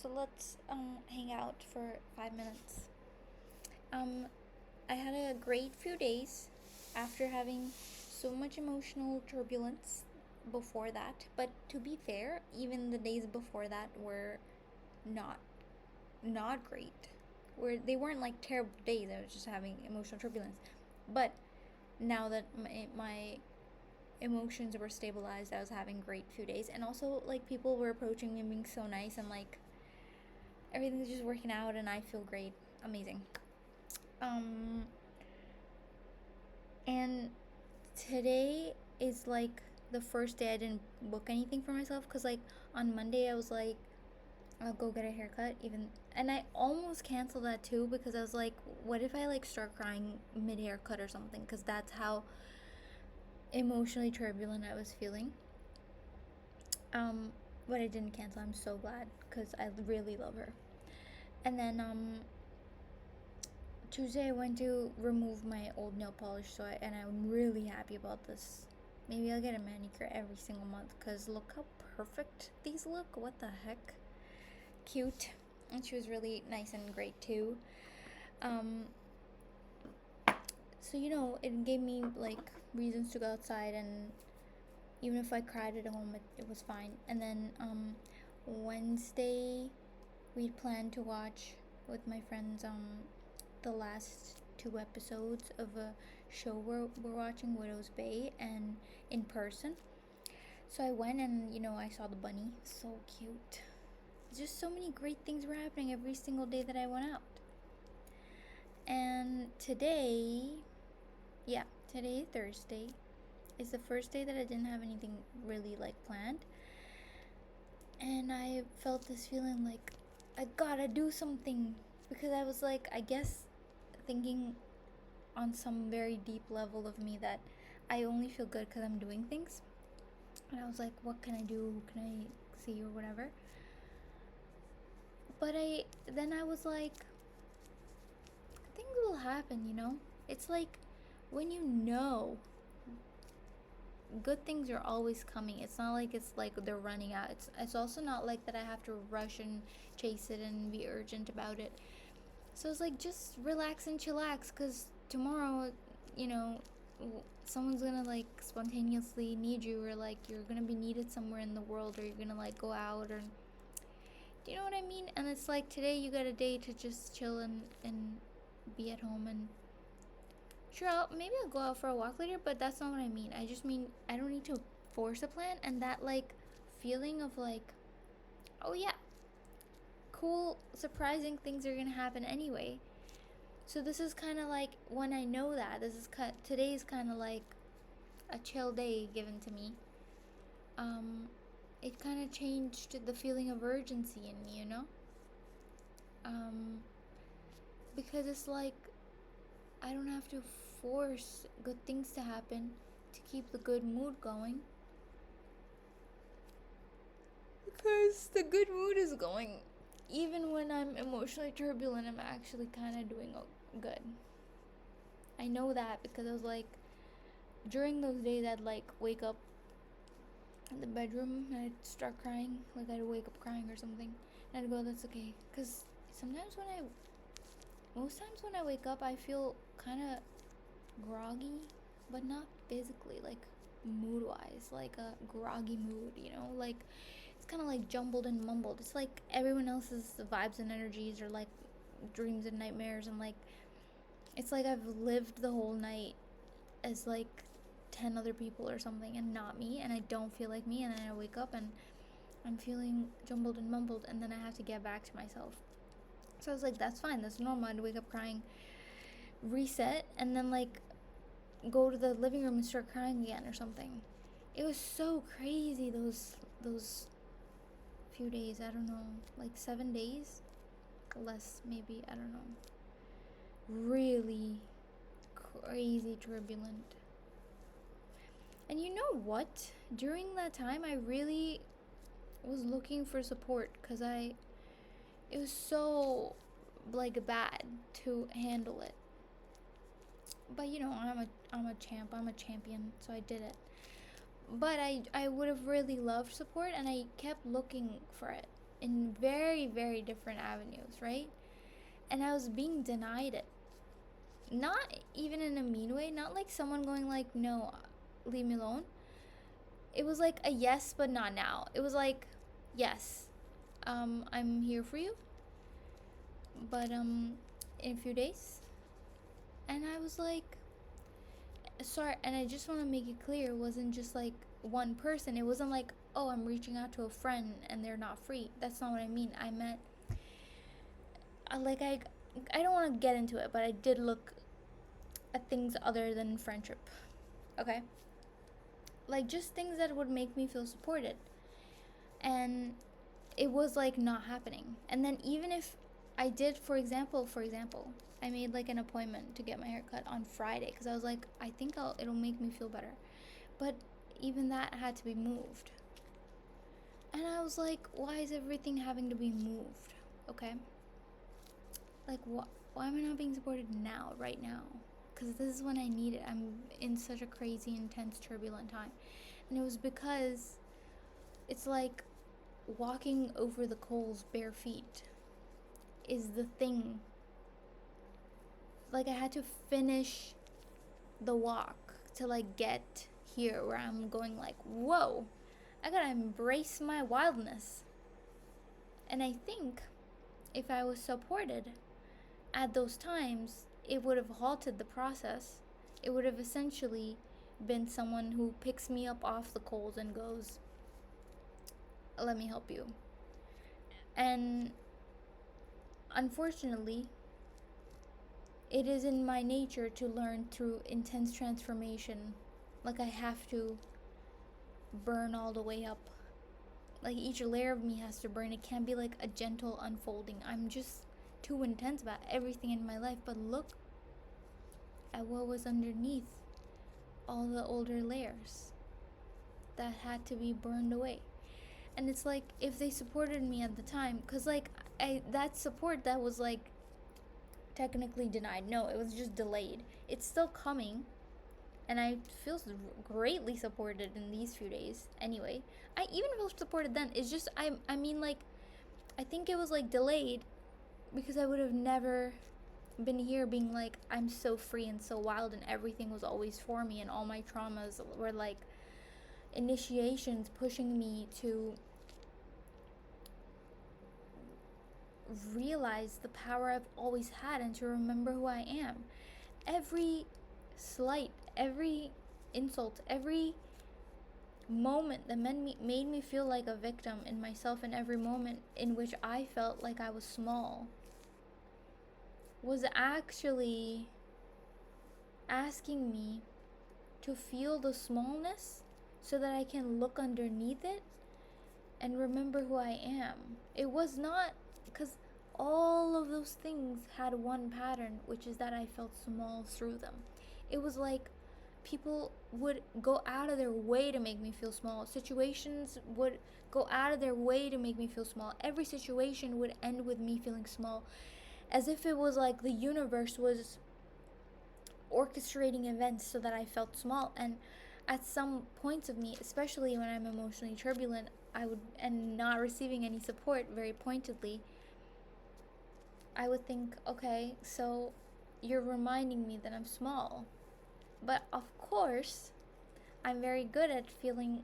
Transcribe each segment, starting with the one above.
So let's hang out for 5 minutes. Um, I had a great few days after having so much emotional turbulence before that. But to be fair, even the days before that were not not great. Where they weren't like terrible days. I was just having emotional turbulence. But now that my emotions were stabilized, I was having great few days, and also like people were approaching me and being so nice, and like everything's just working out, and I feel great, amazing. Um, and today is like the first day I didn't book anything for myself because like on Monday I was like I'll go get a haircut even, and I almost canceled that too because I was like, what if I like start crying mid haircut or something, because that's how emotionally turbulent I was feeling. Um, but I didn't cancel. I'm so glad because I really love her. And then Tuesday I went to remove my old nail polish, and I'm really happy about this. Maybe I'll get a manicure every single month because look how perfect these look. What the heck? Cute. And she was really nice and great too. Um, so it gave me like reasons to go outside, and even if I cried at home, it was fine. And then Wednesday we planned to watch with my friends the last two episodes of a show we're watching, Widow's Bay, and in person. So I went, and I saw the bunny. So cute. Just so many great things were happening every single day that I went out. And yeah, today, Thursday, is the first day that I didn't have anything really like planned. And I felt this feeling like I gotta do something, because I was like, I guess, thinking on some very deep level of me that I only feel good because I'm doing things. And I was like, what can I do? Who can I see or whatever? But I was like, things will happen. It's like when good things are always coming. It's not like it's like they're running out. It's also not like that I have to rush and chase it and be urgent about it. So it's like, just relax and chillax, because tomorrow, you know, someone's gonna like spontaneously need you, or like you're gonna be needed somewhere in the world, or you're gonna like go out, or do you know what I mean? And it's like today you got a day to just chill and be at home, and sure, maybe I'll go out for a walk later, but that's not what I mean. I just mean I don't need to force a plan, and that like feeling of like, oh yeah, cool, surprising things are gonna happen anyway. So this is kind of like when I know that today's kind of like a chill day given to me. Um, it kind of changed the feeling of urgency in me, Um, because it's like I don't have to force good things to happen to keep the good mood going. Because the good mood is going. Even when I'm emotionally turbulent, I'm actually kind of doing good. I know that because I was like, during those days, I'd like wake up in the bedroom and I'd start crying. Like I'd wake up crying or something. And I'd go, that's okay. Because most times when I wake up, I feel kind of groggy, but not physically, like mood wise, like a groggy mood. Like it's kind of like jumbled and mumbled. It's like everyone else's vibes and energies are like dreams and nightmares, and like it's like I've lived the whole night as like 10 other people or something, and not me, and I don't feel like me, and then I wake up and I'm feeling jumbled and mumbled, and then I have to get back to myself. So I was like, that's fine, that's normal. I'd wake up crying, reset, and then like go to the living room and start crying again or something. It was so crazy those few days. I don't know, like 7 days, less maybe. I don't know. Really crazy turbulent. And you know what? During that time, I really was looking for support because it was so like bad to handle it. But I'm a champ. I'm a champion, so I did it. But I would have really loved support, and I kept looking for it. in very, very different avenues, right? And I was being denied it. Not even in a mean way, not like someone going like, no, leave me alone. It was like a yes, but not now. It was like, yes, I'm here for you, but in a few days. And I was like, sorry. And I just want to make it clear, it wasn't just like one person. It wasn't like, oh, I'm reaching out to a friend and they're not free. That's not what I mean. I meant, like, I don't want to get into it, but I did look at things other than friendship. Okay, like just things that would make me feel supported. And it was like not happening. And then even if I did, for example, I made like an appointment to get my hair cut on Friday because I was like, I think it'll make me feel better. But even that had to be moved. And I was like, why is everything having to be moved? Okay? Like, why am I not being supported now, right now? Because this is when I need it. I'm in such a crazy, intense, turbulent time. And it was because it's like walking over the coals bare feet is the thing. Like, I had to finish the walk to like get here where I'm going like, whoa, I gotta embrace my wildness. And I think if I was supported at those times, it would have halted the process. It would have essentially been someone who picks me up off the coals and goes, let me help you. And unfortunately, it is in my nature to learn through intense transformation. Like, I have to burn all the way up. Like, each layer of me has to burn. It can't be like a gentle unfolding. I'm just too intense about everything in my life. But look at what was underneath all the older layers that had to be burned away. And it's like, if they supported me at the time, because like that support that was like technically denied, no, it was just delayed, it's still coming. And I feel greatly supported in these few days. Anyway, I even feel supported then. It's just, I mean, like, I think it was like delayed because I would have never been here being like, I'm so free and so wild and everything was always for me, and all my traumas were like initiations pushing me to realize the power I've always had and to remember who I am. Every slight, every insult, every moment that made me feel like a victim in myself, and every moment in which I felt like I was small, was actually asking me to feel the smallness so that I can look underneath it and remember who I am. It was not because all of those things had one pattern, which is that I felt small through them. It was like people would go out of their way to make me feel small. Situations would go out of their way to make me feel small. Every situation would end with me feeling small, as if it was like the universe was orchestrating events so that I felt small. And at some points of me, especially when I'm emotionally turbulent, I would, and not receiving any support very pointedly, I would think, okay, so you're reminding me that I'm small. But of course, I'm very good at feeling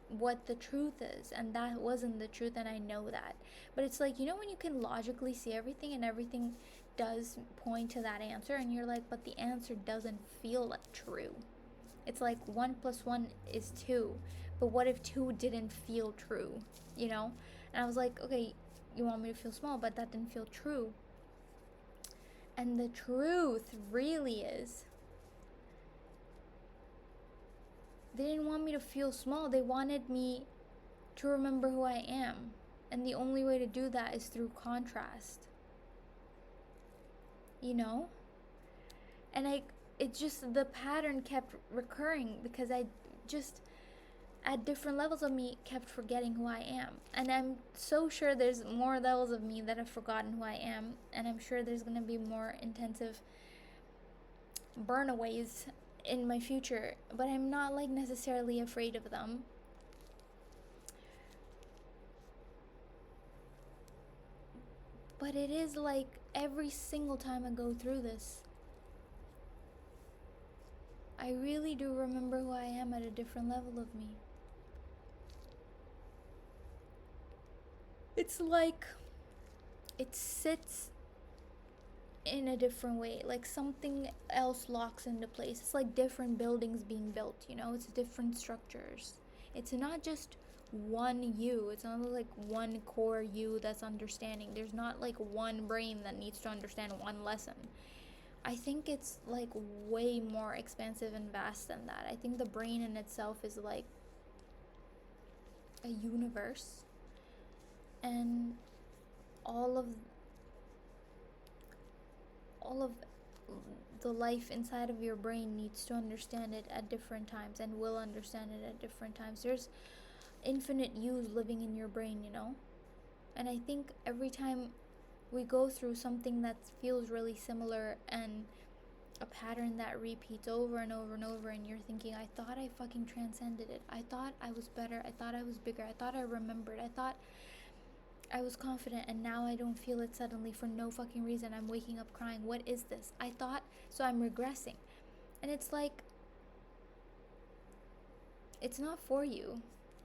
what the truth is, and that wasn't the truth, and I know that. But it's like, you know, when you can logically see everything and everything does point to that answer, and you're like, but the answer doesn't feel like true. It's like 1 plus 1 is 2, but what if 2 didn't feel true, you know? And I was like, okay, you want me to feel small, but that didn't feel true. And the truth really is, they didn't want me to feel small. They wanted me to remember who I am. And the only way to do that is through contrast. You know? And it just, the pattern kept recurring because I just, at different levels of me, kept forgetting who I am. And I'm so sure there's more levels of me that have forgotten who I am. And I'm sure there's going to be more intensive burnaways in my future, but I'm not like necessarily afraid of them. But it is like every single time I go through this, I really do remember who I am at a different level of me. It's like it sits in a different way, like something else locks into place. It's like different buildings being built, you know? It's different structures. It's not just one you. It's not like one core you that's understanding. There's not like one brain that needs to understand one lesson. I think it's like way more expansive and vast than that. I think the brain in itself is like a universe, and all of the life inside of your brain needs to understand it at different times and will understand it at different times. There's infinite yous living in your brain, you know? And I think every time we go through something that feels really similar and a pattern that repeats over and over and over, and you're thinking, I thought I fucking transcended it. I thought I was better. I thought I was bigger. I thought I remembered. I thought I was confident, and now I don't feel it suddenly for no fucking reason. I'm waking up crying. What is this? I thought, so I'm regressing. And it's like, it's not for you.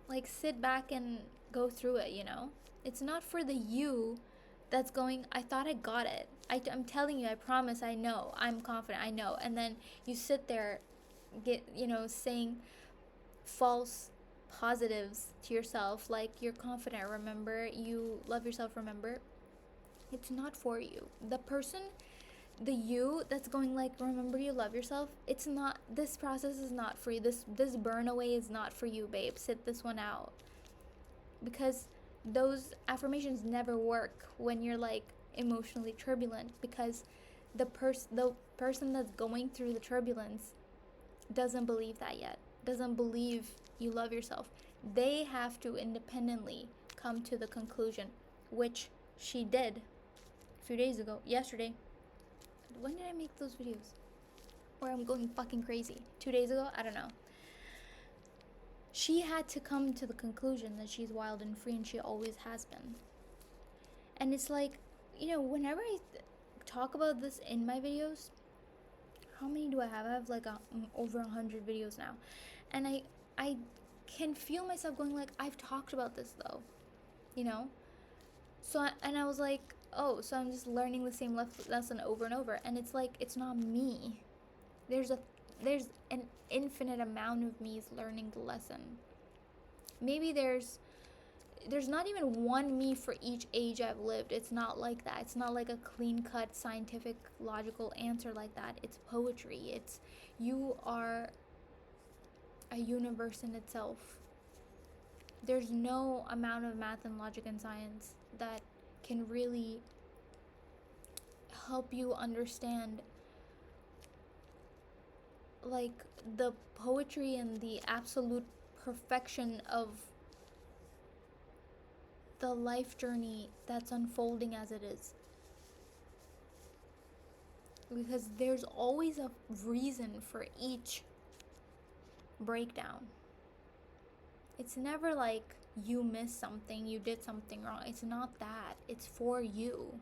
Like, sit back and go through it, you know? It's not for the you that's going, I thought I got it. I'm telling you, I promise, I know. I'm confident, I know. And then you sit there, saying false positives to yourself, like you're confident, remember, you love yourself, remember. It's not for you. The you that's going like, remember, you love yourself, it's not, this process is not for you. This burn away is not for you, babe. Sit this one out. Because those affirmations never work when you're like emotionally turbulent, because the person that's going through the turbulence doesn't believe that yet, doesn't believe you love yourself. They have to independently come to the conclusion, which she did a few days ago, yesterday. When did I make those videos where I'm going fucking crazy? 2 days ago? I don't know. She had to come to the conclusion that she's wild and free, and she always has been. And it's like, whenever I talk about this in my videos, how many do I have? I have like over 100 videos now. And I can feel myself going like, I've talked about this though, you know? So, I was like, oh, so I'm just learning the same lesson over and over. And it's like, it's not me. There's an infinite amount of me's learning the lesson. Maybe there's not even one me for each age I've lived. It's not like that. It's not like a clean-cut, scientific, logical answer like that. It's poetry. You are a universe in itself. There's no amount of math and logic and science that can really help you understand like the poetry and the absolute perfection of the life journey that's unfolding as it is. Because there's always a reason for each breakdown. It's never like you missed something, you did something wrong. It's not that. It's for you.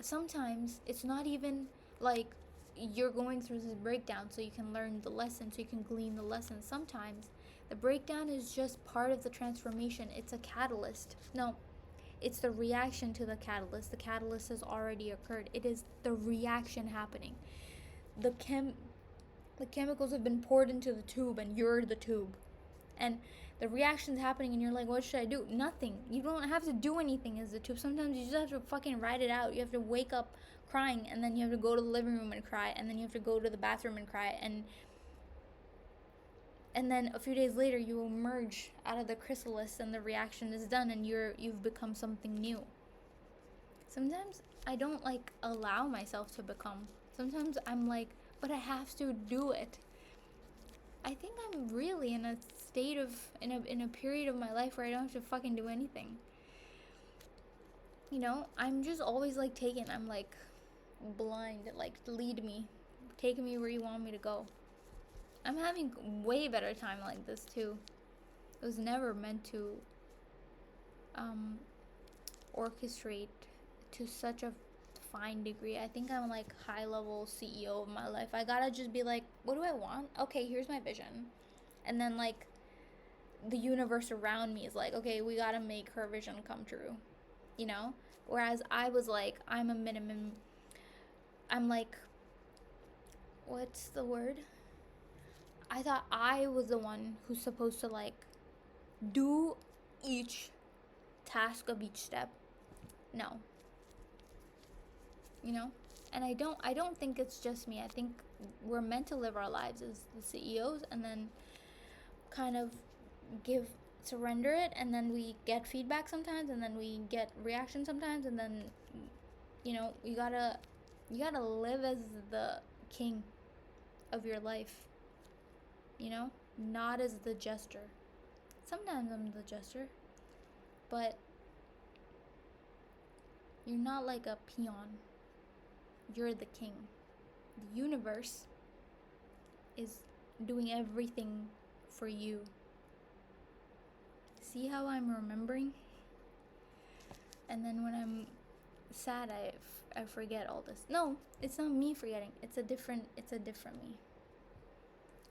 Sometimes it's not even like you're going through this breakdown so you can learn the lesson, so you can glean the lesson. Sometimes the breakdown is just part of the transformation. It's a catalyst. No, it's the reaction to the catalyst. The catalyst has already occurred. It is the reaction happening. The chemicals have been poured into the tube, and you're the tube. And the reaction's happening, and you're like, what should I do? Nothing. You don't have to do anything as the tube. Sometimes you just have to fucking ride it out. You have to wake up crying, and then you have to go to the living room and cry, and then you have to go to the bathroom and cry, and then a few days later you emerge out of the chrysalis, and the reaction is done, and you've become something new. Sometimes I don't like allow myself to become. Sometimes I'm like, but I have to do it. I think I'm really in a state of, in a period of my life where I don't have to fucking do anything. I'm just always like taken. I'm like blind, like lead me, take me where you want me to go. I'm having way better time like this too. It was never meant to orchestrate to such a fine degree. I think I'm like high level CEO of my life. I gotta just be like, what do I want? Okay, here's my vision. And then like the universe around me is like, okay, we gotta make her vision come true, you know? Whereas I was like, I'm like, what's the word? I thought I was the one who's supposed to like do each task of each step. No. You know? And I don't think it's just me. I think we're meant to live our lives as the CEOs and then kind of surrender it, and then we get feedback sometimes, and then we get reaction sometimes, and then you know, you gotta live as the king of your life, you know, not as the jester. Sometimes I'm the jester, but you're not like a peon. You're the king. The universe is doing everything for you. See how I'm remembering? And then when I'm sad, I forget all this. No, it's not me forgetting. It's a different me.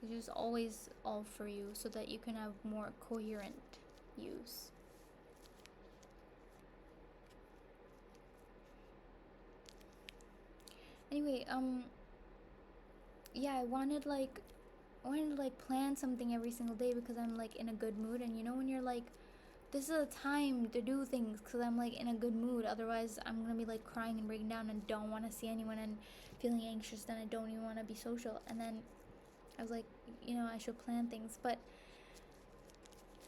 It's just always all for you so that you can have more coherent use. Anyway, yeah, I wanted like plan something every single day because I'm like in a good mood, and you know when you're like, this is a time to do things because I'm like in a good mood. Otherwise, I'm gonna be like crying and breaking down and don't want to see anyone and feeling anxious. Then I don't even want to be social. And then I was like, you know, I should plan things, but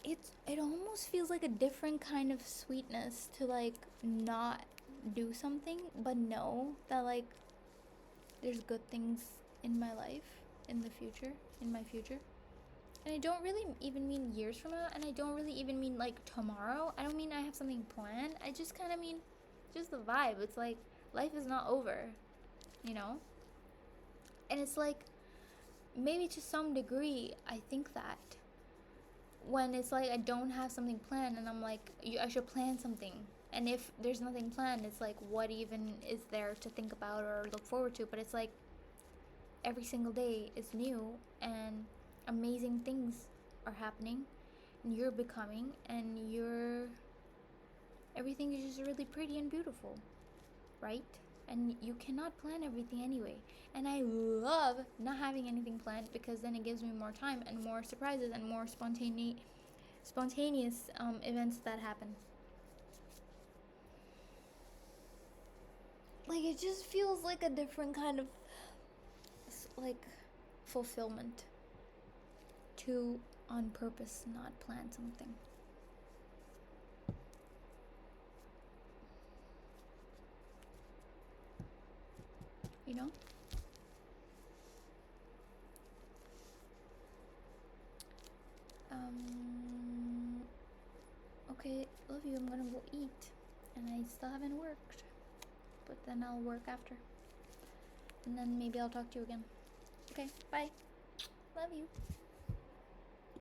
it almost feels like a different kind of sweetness to like not do something, but know that like there's good things in my life in the future, in my future. And I don't really even mean years from now, and I don't really even mean like tomorrow. I don't mean I have something planned. I just kind of mean just the vibe. It's like life is not over, you know? And it's like maybe to some degree I think that when it's like I don't have something planned and I'm like, I should plan something. And if there's nothing planned, it's like, what even is there to think about or look forward to? But it's like every single day is new and amazing things are happening and you're becoming, and everything is just really pretty and beautiful, right? And you cannot plan everything anyway. And I love not having anything planned because then it gives me more time and more surprises and more spontaneous events that happen. Like it just feels like a different kind of like fulfillment to on purpose not plan something. You know? Okay, love you. I'm gonna go eat. And I still haven't worked. But then I'll work after. And then maybe I'll talk to you again. Okay, bye. Love you.